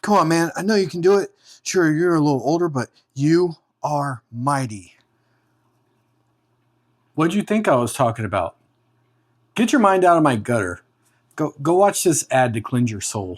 Come on, man. I know you can do it. Sure, you're a little older, but you are mighty. What'd you think I was talking about? Get your mind out of my gutter. Go watch this ad to cleanse your soul.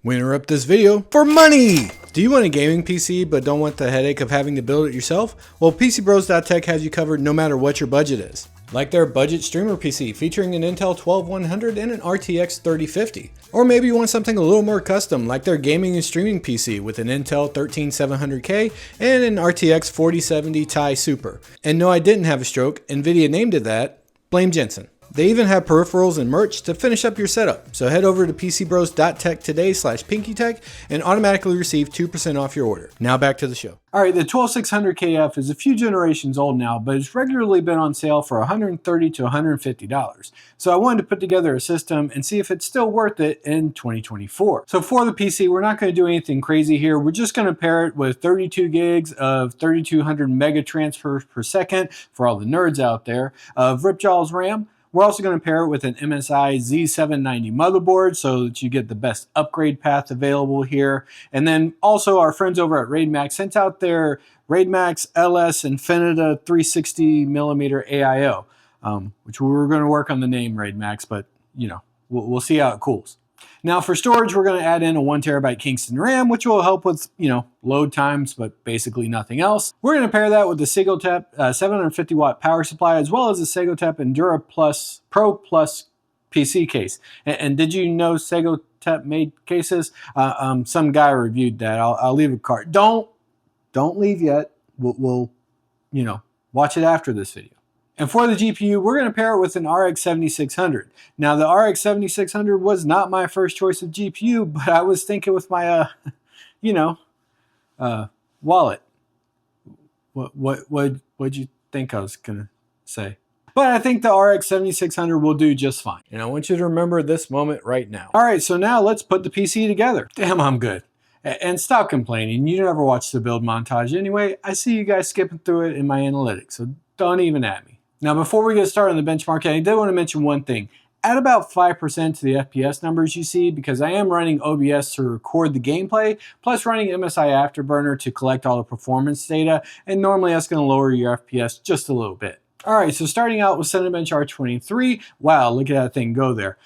We interrupt this video for money! Do you want a gaming PC but don't want the headache of having to build it yourself? Well, pcbros.tech has you covered no matter what your budget is. Like their budget streamer PC featuring an Intel 12100 and an RTX 3050. Or maybe you want something a little more custom like their gaming and streaming PC with an Intel 13700K and an RTX 4070 Ti Super. And no, I didn't have a stroke, Nvidia named it that. Blame Jensen. They even have peripherals and merch to finish up your setup. So head over to pcbros.tech today/PinkyTech and automatically receive 2% off your order. Now back to the show. All right, the 12600KF is a few generations old now, but it's regularly been on sale for $130 to $150. So I wanted to put together a system and see if it's still worth it in 2024. So for the PC, we're not going to do anything crazy here. We're just going to pair it with 32 gigs of 3200 mega transfers per second for all the nerds out there of Ripjaw's RAM. We're also going to pair it with an MSI Z790 motherboard so that you get the best upgrade path available here. And then also our friends over at RaidMax sent out their RaidMax LS Infinita 360mm AIO, which we were going to work on the name RaidMax, but you know, we'll see how it cools. Now for storage, we're going to add in a 1TB Kingston RAM, which will help with, load times, but basically nothing else. We're going to pair that with the Segotep 750-watt power supply, as well as the Segotep Endura Plus Pro Plus PC case. And did you know Segotep made cases? Some guy reviewed that. I'll leave a card. Don't leave yet. We'll watch it after this video. And for the GPU, we're going to pair it with an RX 7600. Now, the RX 7600 was not my first choice of GPU, but I was thinking with my, wallet. What'd you think I was going to say? But I think the RX 7600 will do just fine. And I want you to remember this moment right now. All right, so now let's put the PC together. Damn, I'm good. And stop complaining. You never watch the build montage anyway. I see you guys skipping through it in my analytics, so don't even at me. Now, before we get started on the benchmark, I did want to mention one thing. Add about 5% to the FPS numbers you see because I am running OBS to record the gameplay, plus running MSI Afterburner to collect all the performance data, and normally that's going to lower your FPS just a little bit. All right, so starting out with Cinebench R23, wow, look at that thing go there.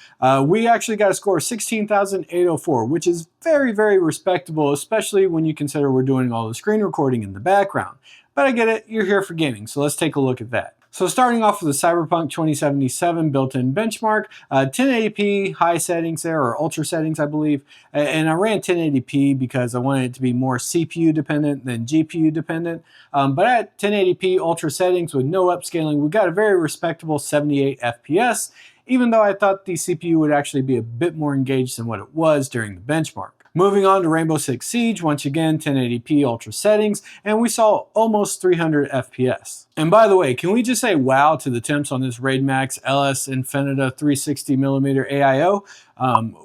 We actually got a score of 16,804, which is very, very respectable, especially when you consider we're doing all the screen recording in the background. But I get it, you're here for gaming, so let's take a look at that. So starting off with the Cyberpunk 2077 built-in benchmark, 1080p high settings there, or ultra settings I believe, and I ran 1080p because I wanted it to be more CPU dependent than GPU dependent. But at 1080p ultra settings with no upscaling, we got a very respectable 78 FPS, even though I thought the CPU would actually be a bit more engaged than what it was during the benchmark. Moving on to Rainbow Six Siege, once again 1080p ultra settings, and we saw almost 300 FPS. And by the way, can we just say wow to the temps on this RaidMax LS Infinita 360mm AIO?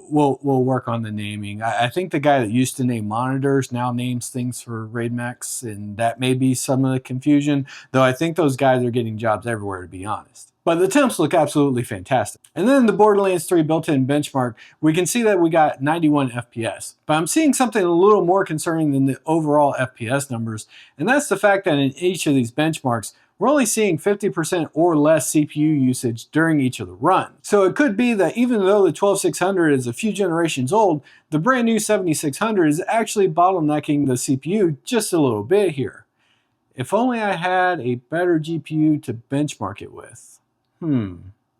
We'll work on the naming. I think the guy that used to name monitors now names things for RaidMax, and that may be some of the confusion, though I think those guys are getting jobs everywhere, to be honest. But the temps look absolutely fantastic. And then in the Borderlands 3 built-in benchmark, we can see that we got 91 FPS. But I'm seeing something a little more concerning than the overall FPS numbers, and that's the fact that in each of these benchmarks, we're only seeing 50% or less CPU usage during each of the runs. So it could be that even though the 12600 is a few generations old, the brand new 7600 is actually bottlenecking the CPU just a little bit here. If only I had a better GPU to benchmark it with.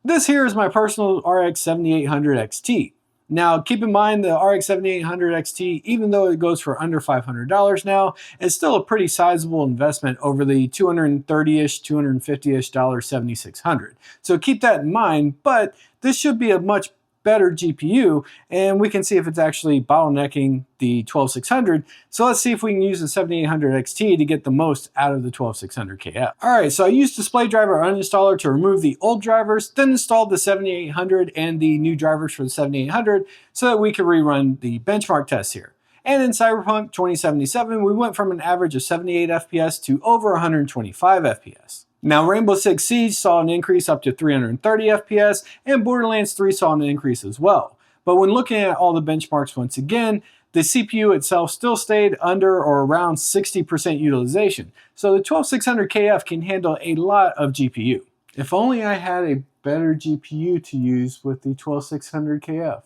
This here is my personal RX 7800 XT. Now, keep in mind the RX 7800 XT, even though it goes for under $500 now, is still a pretty sizable investment over the $230-ish, $250-ish 7600. So keep that in mind, but this should be a much better GPU, and we can see if it's actually bottlenecking the 12600. So let's see if we can use the 7800 XT to get the most out of the 12600KF. All right, so I used Display Driver Uninstaller to remove the old drivers, then installed the 7800 and the new drivers for the 7800 so that we could rerun the benchmark test here. And in Cyberpunk 2077, we went from an average of 78 FPS to over 125 FPS. Now, Rainbow Six Siege saw an increase up to 330 FPS, and Borderlands 3 saw an increase as well. But when looking at all the benchmarks once again, the CPU itself still stayed under or around 60% utilization. So the 12600KF can handle a lot of GPU. If only I had a better GPU to use with the 12600KF.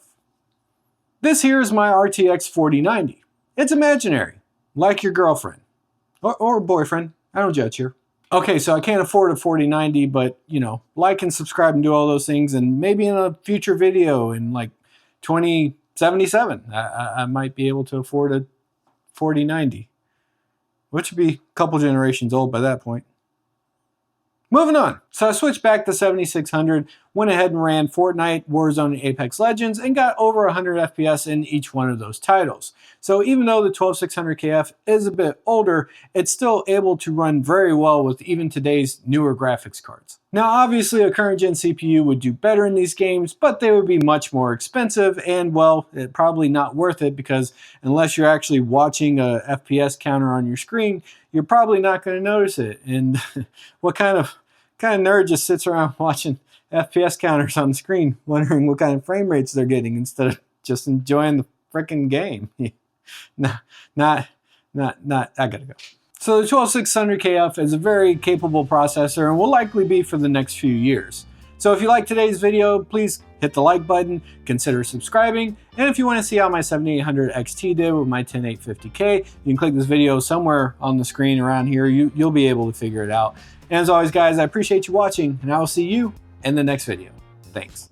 This here is my RTX 4090. It's imaginary, like your girlfriend. Or boyfriend, I don't judge here. Okay, so I can't afford a 4090, but you know, like and subscribe and do all those things, and maybe in a future video in like 2077, I might be able to afford a 4090, which would be a couple generations old by that point. Moving on. So I switched back to 7600, went ahead and ran Fortnite, Warzone, and Apex Legends, and got over 100 FPS in each one of those titles. So even though the 12600KF is a bit older, it's still able to run very well with even today's newer graphics cards. Now obviously a current gen CPU would do better in these games, but they would be much more expensive and, well, probably not worth it, because unless you're actually watching a FPS counter on your screen, you're probably not going to notice it. And what kind of nerd just sits around watching FPS counters on the screen, wondering what kind of frame rates they're getting instead of just enjoying the freaking game? I gotta go. So the 12600KF is a very capable processor and will likely be for the next few years. So if you like today's video, please hit the like button, consider subscribing, and if you want to see how my 7800 XT did with my 10850K, you can click this video somewhere on the screen around here. You'll be able to figure it out. And as always, guys, I appreciate you watching, and I will see you in the next video. Thanks.